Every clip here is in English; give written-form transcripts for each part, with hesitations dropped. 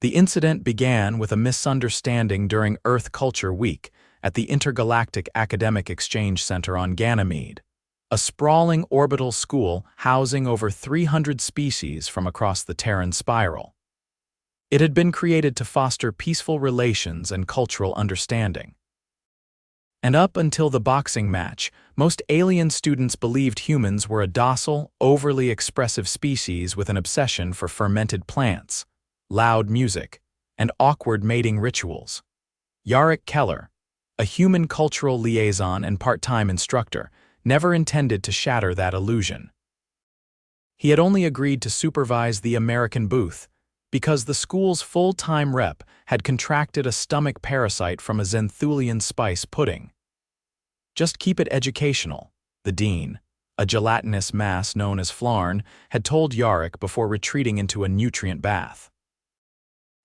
The incident began with a misunderstanding during Earth Culture Week at the Intergalactic Academic Exchange Center on Ganymede, a sprawling orbital school housing over 300 species from across the Terran spiral. It had been created to foster peaceful relations and cultural understanding. And up until the boxing match, most alien students believed humans were a docile, overly expressive species with an obsession for fermented plants, loud music, and awkward mating rituals. Yarik Keller, a human cultural liaison and part-time instructor, never intended to shatter that illusion. He had only agreed to supervise the American booth because the school's full-time rep had contracted a stomach parasite from a Xanthulian spice pudding. Just keep it educational, the dean, a gelatinous mass known as flarn, had told Yarik before retreating into a nutrient bath.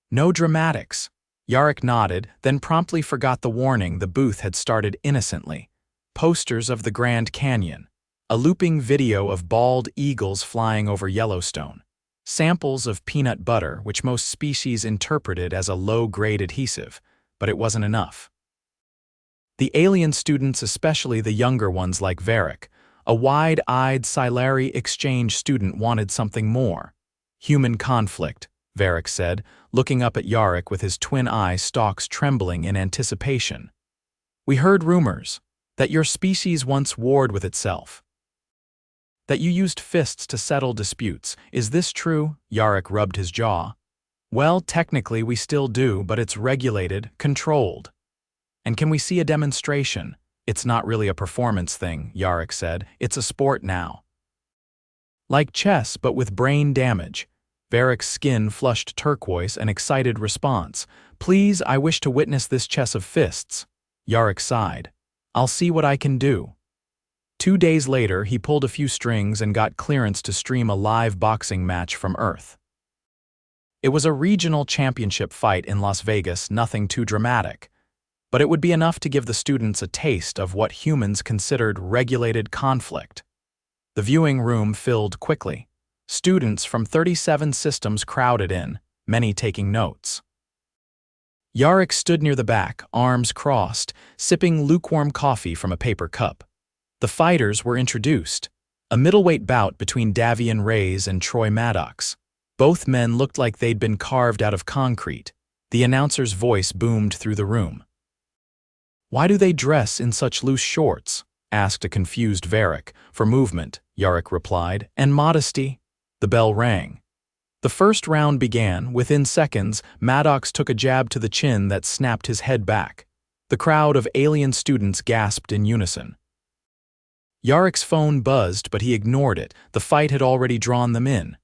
No dramatics. Yarik nodded, then promptly forgot the warning the booth had started innocently. Posters of the Grand Canyon, a looping video of bald eagles flying over Yellowstone, samples of peanut butter which most species interpreted as a low-grade adhesive, but it wasn't enough. The alien students, especially the younger ones like Yarik, a wide-eyed Sci-Fi exchange student, wanted something more. Human conflict, Yarik said, looking up at Yarik with his twin eye stalks trembling in anticipation. We heard rumors that your species once warred with itself, that you used fists to settle disputes. Is this true? Yarik rubbed his jaw. Well, technically we still do, but it's regulated, controlled. And can we see a demonstration? It's not really a performance thing, Yarik said. It's a sport now. Like chess, but with brain damage. Yarik's skin flushed turquoise, an excited response. Please, I wish to witness this chess of fists. Yarik sighed. I'll see what I can do. 2 days later, he pulled a few strings and got clearance to stream a live boxing match from Earth. It was a regional championship fight in Las Vegas, nothing too dramatic, but it would be enough to give the students a taste of what humans considered regulated conflict. The viewing room filled quickly. Students from 37 systems crowded in, many taking notes. Yarik stood near the back, arms crossed, sipping lukewarm coffee from a paper cup. The fighters were introduced, a middleweight bout between Davian Reyes and Troy Maddox. Both men looked like they'd been carved out of concrete. The announcer's voice boomed through the room. Why do they dress in such loose shorts? Asked a confused Yarik. For movement, Yarik replied, and modesty. The bell rang. The first round began. Within seconds, Maddox took a jab to the chin that snapped his head back. The crowd of alien students gasped in unison. Yarik's phone buzzed, but he ignored it. The fight had already drawn them in.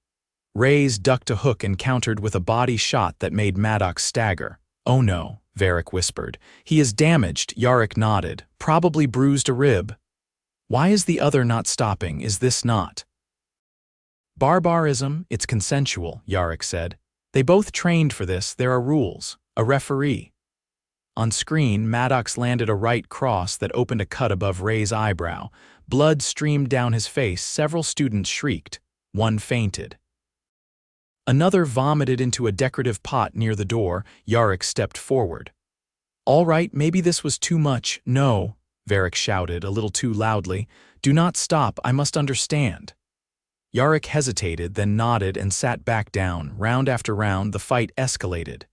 Reyes ducked a hook and countered with a body shot that made Maddox stagger. Oh no, Yarik whispered. He is damaged, Yarik nodded. Probably bruised a rib. Why is the other not stopping? Is this not barbarism? It's consensual, Yarik said. They both trained for this. There are rules. A referee. On screen, Maddox landed a right cross that opened a cut above Reyes' eyebrow. Blood streamed down his face. Several students shrieked. One fainted. Another vomited into a decorative pot near the door. Yarik stepped forward. All right, maybe this was too much. No, Yarik shouted a little too loudly. Do not stop, I must understand. Yarik hesitated, then nodded and sat back down. Round after round, the fight escalated.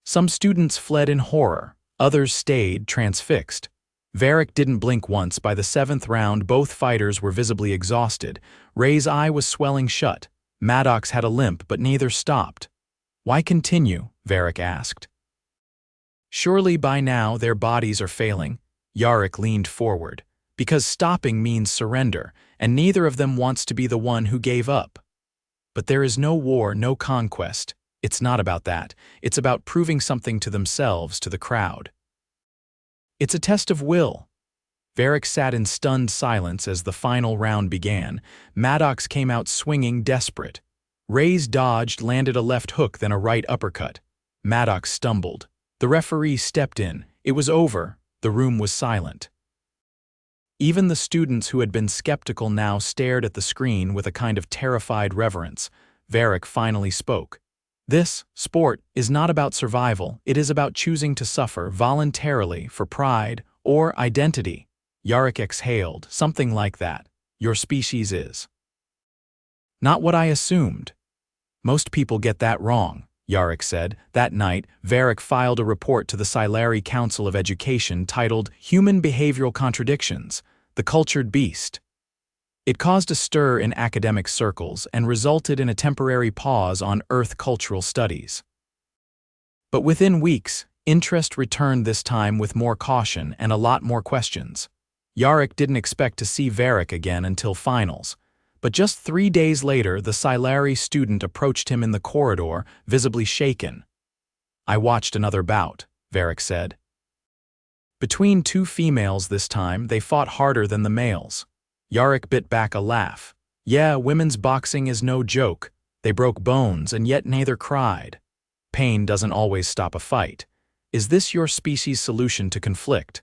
Some students fled in horror. Others stayed, transfixed. Yarik didn't blink once. By the 7th round, both fighters were visibly exhausted. Reyes' eye was swelling shut. Maddox had a limp, but neither stopped. Why continue? Yarik asked. Surely by now their bodies are failing. Yarik leaned forward. Because stopping means surrender, and neither of them wants to be the one who gave up. But there is no war, no conquest. It's not about that. It's about proving something to themselves, to the crowd. It's a test of will. Yarik sat in stunned silence as the final round began. Maddox came out swinging, desperate. Reyes dodged, landed a left hook, then a right uppercut. Maddox stumbled. The referee stepped in. It was over. The room was silent. Even the students who had been skeptical now stared at the screen with a kind of terrified reverence. Yarik finally spoke. This sport is not about survival, it is about choosing to suffer voluntarily for pride or identity. Yarik exhaled, something like that. Your species is. Not what I assumed. Most people get that wrong, Yarik said. That night, Yarik filed a report to the Sci-Fi Council of Education titled Human Behavioral Contradictions, the Cultured Beast. It caused a stir in academic circles and resulted in a temporary pause on Earth cultural studies. But within weeks, interest returned, this time with more caution and a lot more questions. Yarik didn't expect to see Yarik again until finals, but just 3 days later the Sci-Fi student approached him in the corridor, visibly shaken. I watched another bout, Yarik said. Between two females this time, they fought harder than the males. Yarik bit back a laugh. Yeah, women's boxing is no joke. They broke bones and yet neither cried. Pain doesn't always stop a fight. Is this your species' solution to conflict?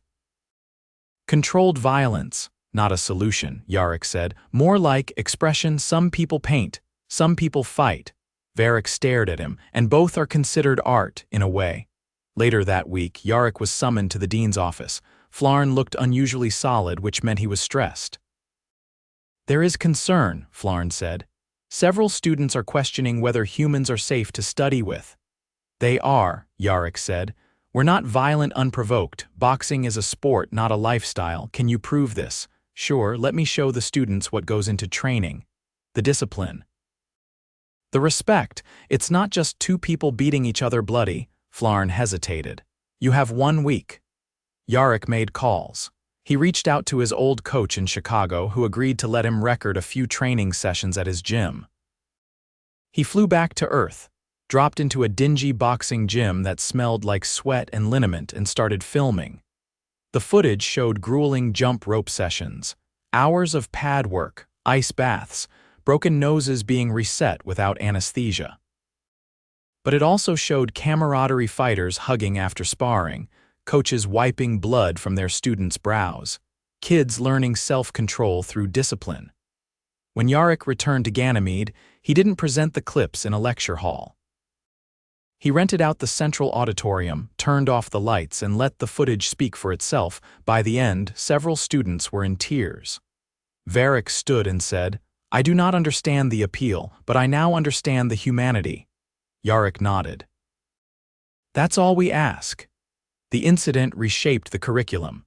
Controlled violence, not a solution, Yarik said. More like expression. Some people paint, some people fight. Yarik stared at him, and both are considered art, in a way. Later that week, Yarik was summoned to the dean's office. Flarn looked unusually solid, which meant he was stressed. There is concern, Flarn said. Several students are questioning whether humans are safe to study with. They are, Yarik said. We're not violent unprovoked. Boxing is a sport, not a lifestyle. Can you prove this? Sure, let me show the students what goes into training. The discipline. The respect. It's not just two people beating each other bloody. Flarn hesitated. You have 1 week. Yarik made calls. He reached out to his old coach in Chicago, who agreed to let him record a few training sessions at his gym. He flew back to Earth, dropped into a dingy boxing gym that smelled like sweat and liniment, and started filming. The footage showed grueling jump rope sessions, hours of pad work, ice baths, broken noses being reset without anesthesia. But it also showed camaraderie, fighters hugging after sparring, coaches wiping blood from their students' brows, kids learning self-control through discipline. When Yarik returned to Ganymede, he didn't present the clips in a lecture hall. He rented out the central auditorium, turned off the lights, and let the footage speak for itself. By the end, several students were in tears. Yarik stood and said, I do not understand the appeal, but I now understand the humanity. Yarik nodded. That's all we ask. The incident reshaped the curriculum.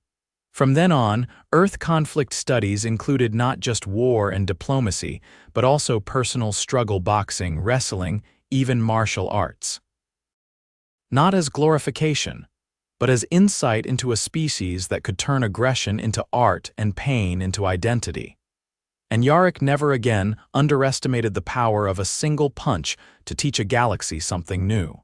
From then on, Earth conflict studies included not just war and diplomacy, but also personal struggle, boxing, wrestling, even martial arts. Not as glorification, but as insight into a species that could turn aggression into art and pain into identity. And Yarik never again underestimated the power of a single punch to teach a galaxy something new.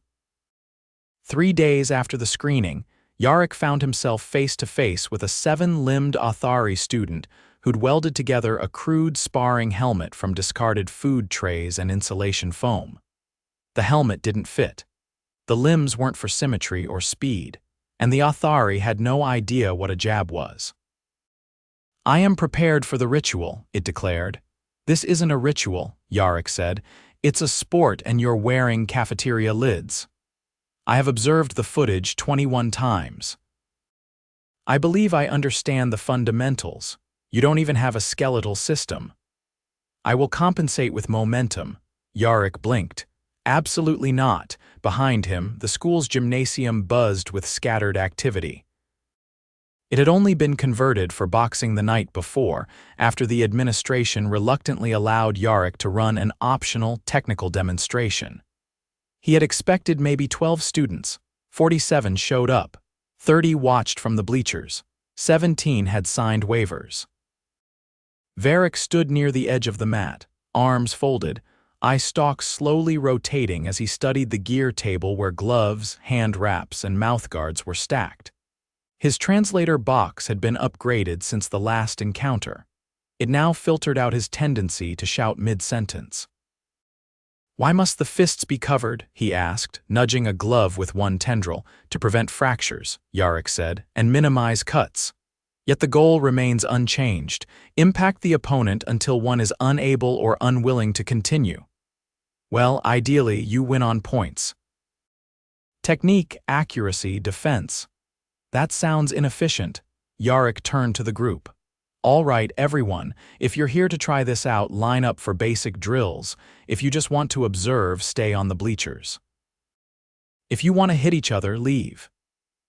3 days after the screening, Yarik found himself face-to-face with a 7-limbed Athari student who'd welded together a crude sparring helmet from discarded food trays and insulation foam. The helmet didn't fit. The limbs weren't for symmetry or speed, and the Athari had no idea what a jab was. I am prepared for the ritual, it declared. This isn't a ritual, Yarik said. It's a sport, and you're wearing cafeteria lids. I have observed the footage 21 times. I believe I understand the fundamentals. You don't even have a skeletal system. I will compensate with momentum. Yarik blinked. Absolutely not. Behind him, the school's gymnasium buzzed with scattered activity. It had only been converted for boxing the night before, after the administration reluctantly allowed Yarik to run an optional technical demonstration. He had expected maybe 12 students. 47 showed up. 30 watched from the bleachers. 17 had signed waivers. Yarik stood near the edge of the mat, arms folded, eye stalks slowly rotating as he studied the gear table where gloves, hand wraps, and mouthguards were stacked. His translator box had been upgraded since the last encounter. It now filtered out his tendency to shout mid-sentence. Why must the fists be covered? He asked, nudging a glove with one tendril, to prevent fractures, Yarik said, and minimize cuts. Yet the goal remains unchanged. Impact the opponent until one is unable or unwilling to continue. Well, ideally, you win on points. Technique, accuracy, defense. That sounds inefficient. Yarik turned to the group. All right, everyone, if you're here to try this out, line up for basic drills. If you just want to observe, stay on the bleachers. If you want to hit each other, leave.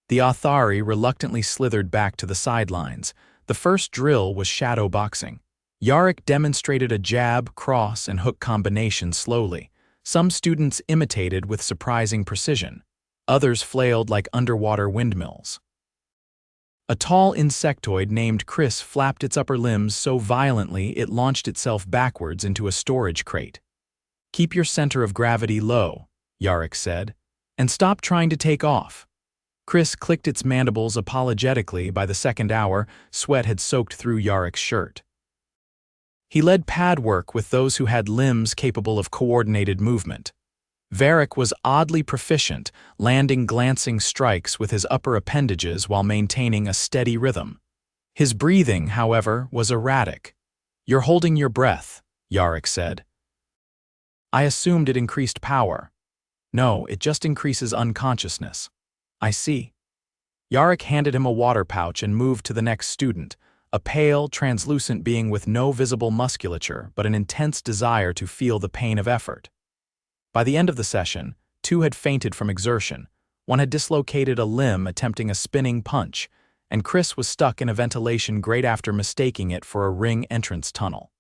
The Athari reluctantly slithered back to the sidelines. The first drill was shadow boxing. Yarik demonstrated a jab, cross, and hook combination slowly. Some students imitated with surprising precision. Others flailed like underwater windmills. A tall insectoid named Chris flapped its upper limbs so violently it launched itself backwards into a storage crate. "Keep your center of gravity low," Yarik said, "and stop trying to take off." Chris clicked its mandibles apologetically. By the second hour, sweat had soaked through Yarik's shirt. He led pad work with those who had limbs capable of coordinated movement. Yarik was oddly proficient, landing glancing strikes with his upper appendages while maintaining a steady rhythm. His breathing, however, was erratic. "You're holding your breath," Yarik said. "I assumed it increased power." "No, it just increases unconsciousness." "I see." Yarik handed him a water pouch and moved to the next student, a pale, translucent being with no visible musculature but an intense desire to feel the pain of effort. By the end of the session, 2 had fainted from exertion. 1 had dislocated a limb attempting a spinning punch, and Chris was stuck in a ventilation grate after mistaking it for a ring entrance tunnel.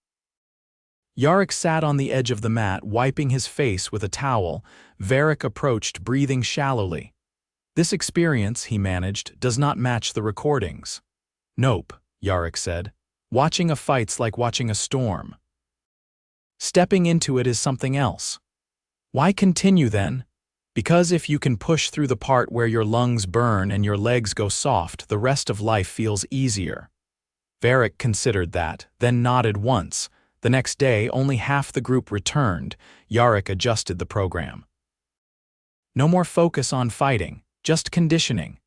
Yarik sat on the edge of the mat, wiping his face with a towel. Yarik approached, breathing shallowly. "This experience," he managed, "does not match the recordings." "Nope," Yarik said. "Watching a fight's like watching a storm. Stepping into it is something else." "Why continue then?" "Because if you can push through the part where your lungs burn and your legs go soft, the rest of life feels easier." Yarik considered that, then nodded once. The next day, only half the group returned. Yarik adjusted the program. No more focus on fighting, just conditioning.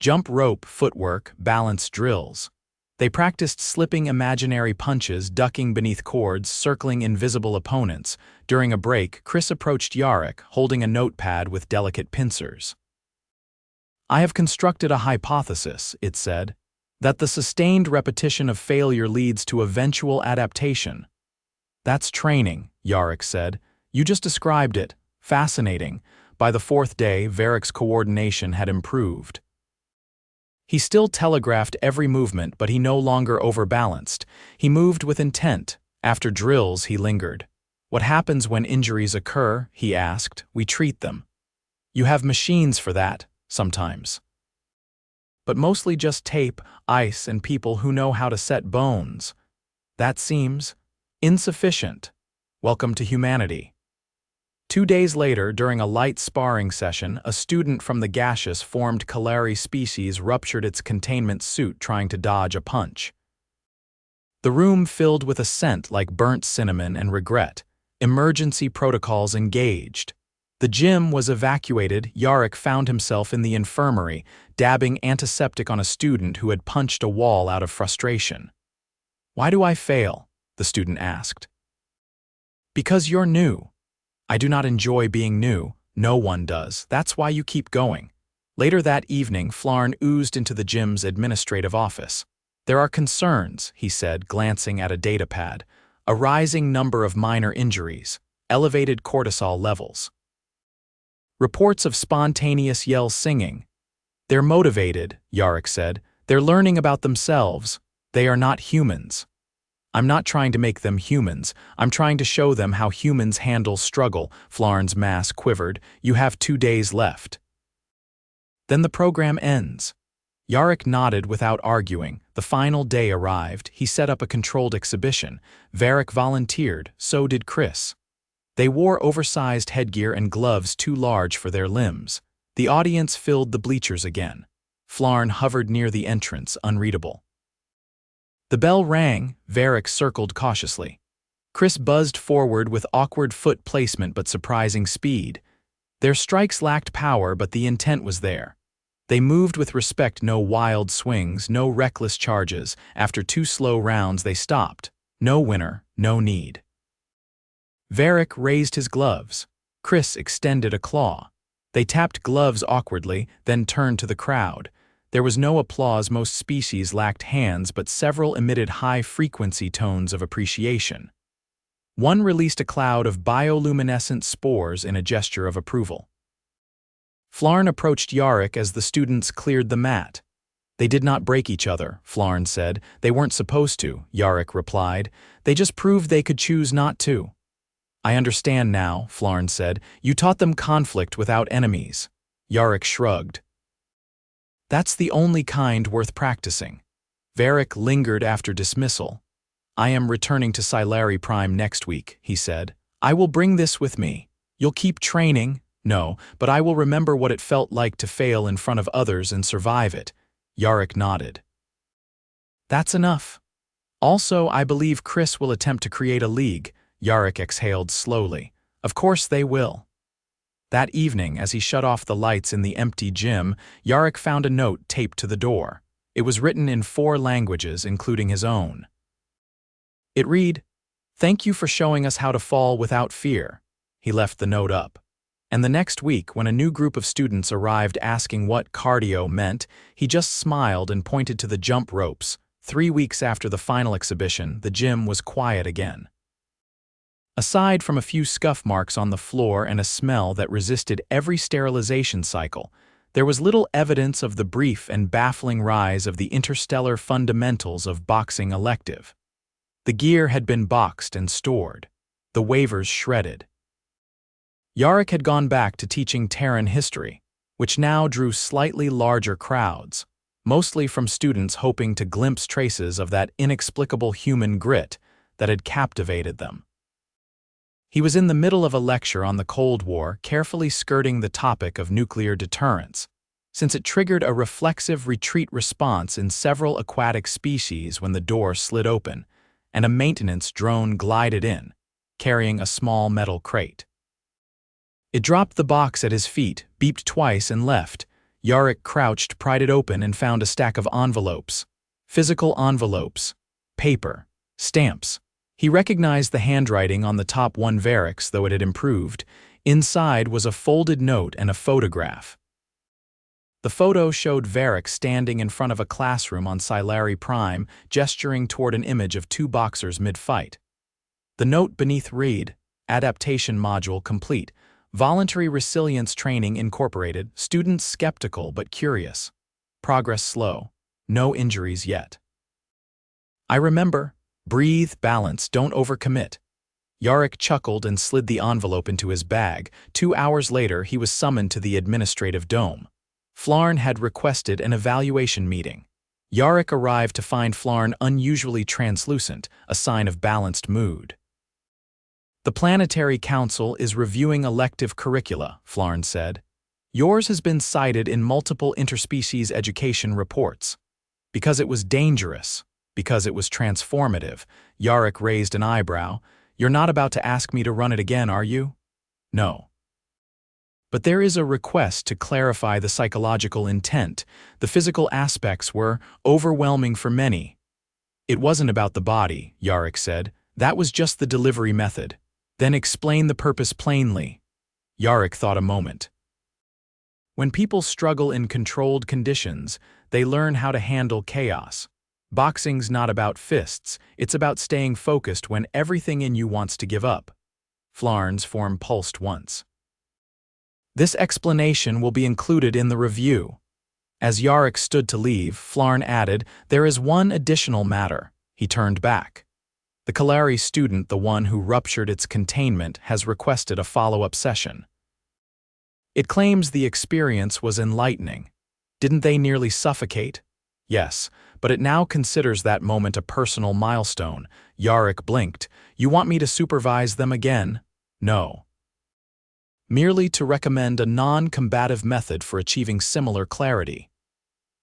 Jump rope, footwork, balance drills. They practiced slipping imaginary punches, ducking beneath cords, circling invisible opponents. During a break, Chris approached Yarik, holding a notepad with delicate pincers. "I have constructed a hypothesis," it said, "that the sustained repetition of failure leads to eventual adaptation." "That's training," Yarik said. "You just described it. Fascinating." By the 4th day, Yarik's coordination had improved. He still telegraphed every movement, but he no longer overbalanced. He moved with intent. After drills, he lingered. "What happens when injuries occur?" he asked. "We treat them." "You have machines for that, sometimes." "But mostly just tape, ice, and people who know how to set bones." "That seems insufficient." "Welcome to humanity." 2 days later, during a light sparring session, a student from the gaseous-formed camaraderie species ruptured its containment suit trying to dodge a punch. The room filled with a scent like burnt cinnamon and regret. Emergency protocols engaged. The gym was evacuated. Yarik found himself in the infirmary, dabbing antiseptic on a student who had punched a wall out of frustration. "Why do I fail?" the student asked. "Because you're new." "I do not enjoy being new." "No one does. That's why you keep going." Later that evening, Flarn oozed into the gym's administrative office. "There are concerns," he said, glancing at a datapad. "A rising number of minor injuries. Elevated cortisol levels. Reports of spontaneous yell singing." "They're motivated," Yarik said. "They're learning about themselves. They are not humans." "I'm not trying to make them humans. I'm trying to show them how humans handle struggle." Flarn's mass quivered. "You have 2 days left. Then the program ends." Yarik nodded without arguing. The final day arrived. He set up a controlled exhibition. Yarik volunteered. So did Chris. They wore oversized headgear and gloves too large for their limbs. The audience filled the bleachers again. Flarn hovered near the entrance, unreadable. The bell rang. Yarik circled cautiously. Chris buzzed forward with awkward foot placement but surprising speed. Their strikes lacked power, but the intent was there. They moved with respect, no wild swings, no reckless charges. After 2 slow rounds, they stopped. No winner, no need. Yarik raised his gloves. Chris extended a claw. They tapped gloves awkwardly, then turned to the crowd. There was no applause. Most species lacked hands, but several emitted high-frequency tones of appreciation. One released a cloud of bioluminescent spores in a gesture of approval. Flarn approached Yarik as the students cleared the mat. "They did not break each other," Flarn said. "They weren't supposed to," Yarik replied. "They just proved they could choose not to." "I understand now," Flarn said. "You taught them conflict without enemies." Yarik shrugged. "That's the only kind worth practicing." Yarik lingered after dismissal. "I am returning to Sci-Fi Prime next week," he said. "I will bring this with me. You'll keep training?" "No, but I will remember what it felt like to fail in front of others and survive it." Yarik nodded. "That's enough. Also, I believe Chris will attempt to create a league." Yarik exhaled slowly. "Of course they will." That evening, as he shut off the lights in the empty gym, Yarik found a note taped to the door. It was written in 4 languages, including his own. It read, "Thank you for showing us how to fall without fear." He left the note up. And the next week, when a new group of students arrived asking what cardio meant, he just smiled and pointed to the jump ropes. 3 weeks after the final exhibition, the gym was quiet again. Aside from a few scuff marks on the floor and a smell that resisted every sterilization cycle, there was little evidence of the brief and baffling rise of the interstellar fundamentals of boxing elective. The gear had been boxed and stored, the waivers shredded. Yarik had gone back to teaching Terran history, which now drew slightly larger crowds, mostly from students hoping to glimpse traces of that inexplicable human grit that had captivated them. He was in the middle of a lecture on the Cold War, carefully skirting the topic of nuclear deterrence, since it triggered a reflexive retreat response in several aquatic species when the door slid open, and a maintenance drone glided in, carrying a small metal crate. It dropped the box at his feet, beeped twice, and left. Yarik crouched, pried it open, and found a stack of envelopes. Physical envelopes. Paper. Stamps. He recognized the handwriting on the top one Yarik's, though it had improved. Inside was a folded note and a photograph. The photo showed Yarik standing in front of a classroom on Sci-Fi Prime, gesturing toward an image of 2 boxers mid-fight. The note beneath read, "Adaptation module complete. Voluntary resilience training incorporated. Students skeptical but curious. Progress slow. No injuries yet." "I remember. Breathe, balance, don't overcommit." Yarik chuckled and slid the envelope into his bag. 2 hours later, he was summoned to the administrative dome. Flarn had requested an evaluation meeting. Yarik arrived to find Flarn unusually translucent, a sign of balanced mood. "The Planetary Council is reviewing elective curricula," Flarn said. "Yours has been cited in multiple interspecies education reports. Because it was dangerous. Because it was transformative." Yarik raised an eyebrow. "You're not about to ask me to run it again, are you?" "No. But there is a request to clarify the psychological intent. The physical aspects were overwhelming for many." "It wasn't about the body," Yarik said. "That was just the delivery method." "Then explain the purpose plainly." Yarik thought a moment. "When people struggle in controlled conditions, they learn how to handle chaos. Boxing's not about fists, it's about staying focused when everything in you wants to give up." Flarn's form pulsed once. "This explanation will be included in the review." As Yarik stood to leave, Flarn added, "There is one additional matter." He turned back. "The Kalari student, the one who ruptured its containment, has requested a follow-up session. It claims the experience was enlightening. Didn't they nearly suffocate? Yes, but it now considers that moment a personal milestone." Yarik blinked. "You want me to supervise them again?" "No. Merely to recommend a non-combative method for achieving similar clarity."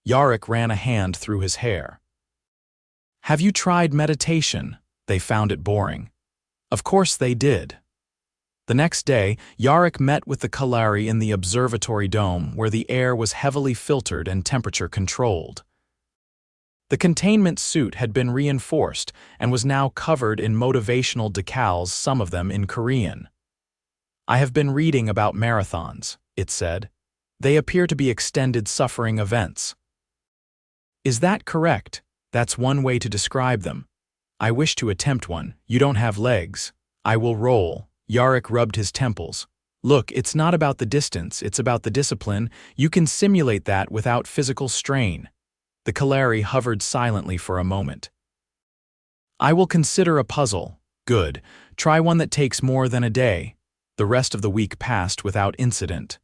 Yarik ran a hand through his hair. "Have you tried meditation?" They found it boring. Of course they did. The next day, Yarik met with the Kalari in the observatory dome, where the air was heavily filtered and temperature controlled. The containment suit had been reinforced and was now covered in motivational decals, some of them in Korean. "I have been reading about marathons," it said. "They appear to be extended suffering events." "Is that correct? That's one way to describe them. I wish to attempt one. You don't have legs. I will roll." Yarik rubbed his temples. "Look, it's not about the distance, it's about the discipline. You can simulate that without physical strain." The Keller hovered silently for a moment. "I will consider a puzzle." "Good. Try one that takes more than a day." The rest of the week passed without incident.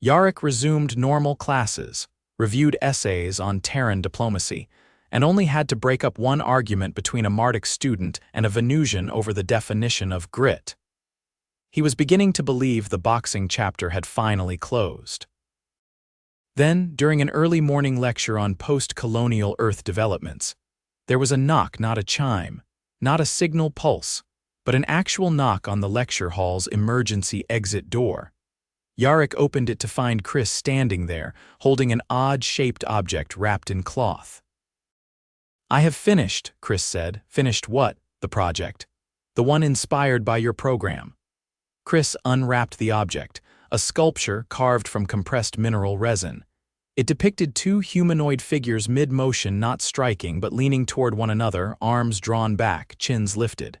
Yarik resumed normal classes, reviewed essays on Terran diplomacy, and only had to break up one argument between a Mardic student and a Venusian over the definition of grit. He was beginning to believe the boxing chapter had finally closed. Then, during an early morning lecture on post-colonial Earth developments, there was a knock, not a chime, not a signal pulse, but an actual knock on the lecture hall's emergency exit door. Yarik opened it to find Chris standing there, holding an odd-shaped object wrapped in cloth. "I have finished," Chris said. "Finished what?" "The project. The one inspired by your program." Chris unwrapped the object, a sculpture carved from compressed mineral resin. It depicted two humanoid figures mid-motion, not striking but leaning toward one another, arms drawn back, chins lifted.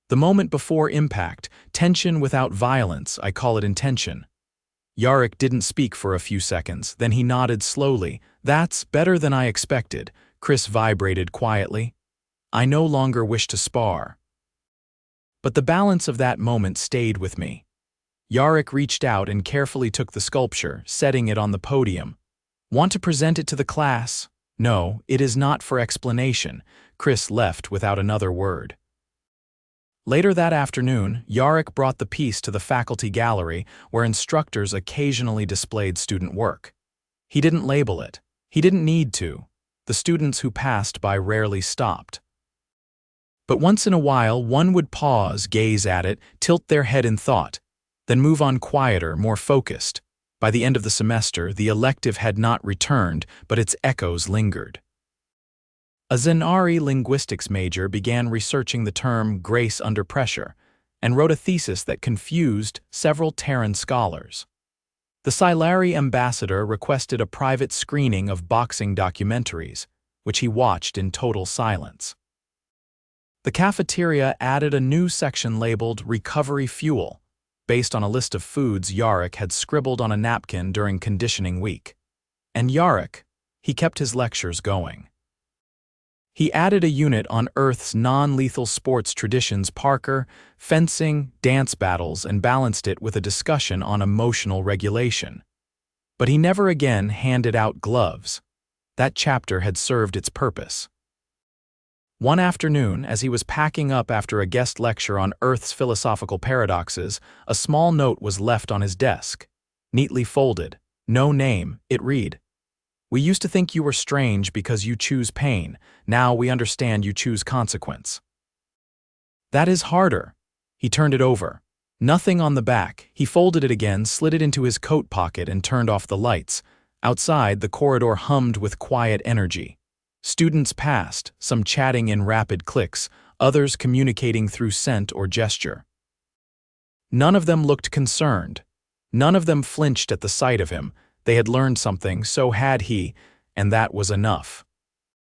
"The moment before impact, tension without violence, I call it intention." Yarik didn't speak for a few seconds, then he nodded slowly. "That's better than I expected." Chris vibrated quietly. "I no longer wish to spar." But the balance of that moment stayed with me. Yarik reached out and carefully took the sculpture, setting it on the podium. "Want to present it to the class?" "No, it is not for explanation." Chris left without another word. Later that afternoon, Yarik brought the piece to the faculty gallery where instructors occasionally displayed student work. He didn't label it. He didn't need to. The students who passed by rarely stopped. But once in a while, one would pause, gaze at it, tilt their head in thought, then move on quieter, more focused. By the end of the semester, the elective had not returned, but its echoes lingered. A Zenari linguistics major began researching the term grace under pressure and wrote a thesis that confused several Terran scholars. The Sci-Fi ambassador requested a private screening of boxing documentaries, which he watched in total silence. The cafeteria added a new section labeled Recovery Fuel, based on a list of foods Yarik had scribbled on a napkin during conditioning week. And Yarik, he kept his lectures going. He added a unit on Earth's non-lethal sports traditions, parkour, fencing, dance battles, and balanced it with a discussion on emotional regulation. But he never again handed out gloves. That chapter had served its purpose. One afternoon, as he was packing up after a guest lecture on Earth's philosophical paradoxes, a small note was left on his desk. Neatly folded. No name, it read, "We used to think you were strange because you choose pain. Now we understand you choose consequence." "That is harder." He turned it over. Nothing on the back. He folded it again, slid it into his coat pocket, and turned off the lights. Outside, the corridor hummed with quiet energy. Students passed, some chatting in rapid clicks, others communicating through scent or gesture. None of them looked concerned. None of them flinched at the sight of him. They had learned something, so had he, and that was enough.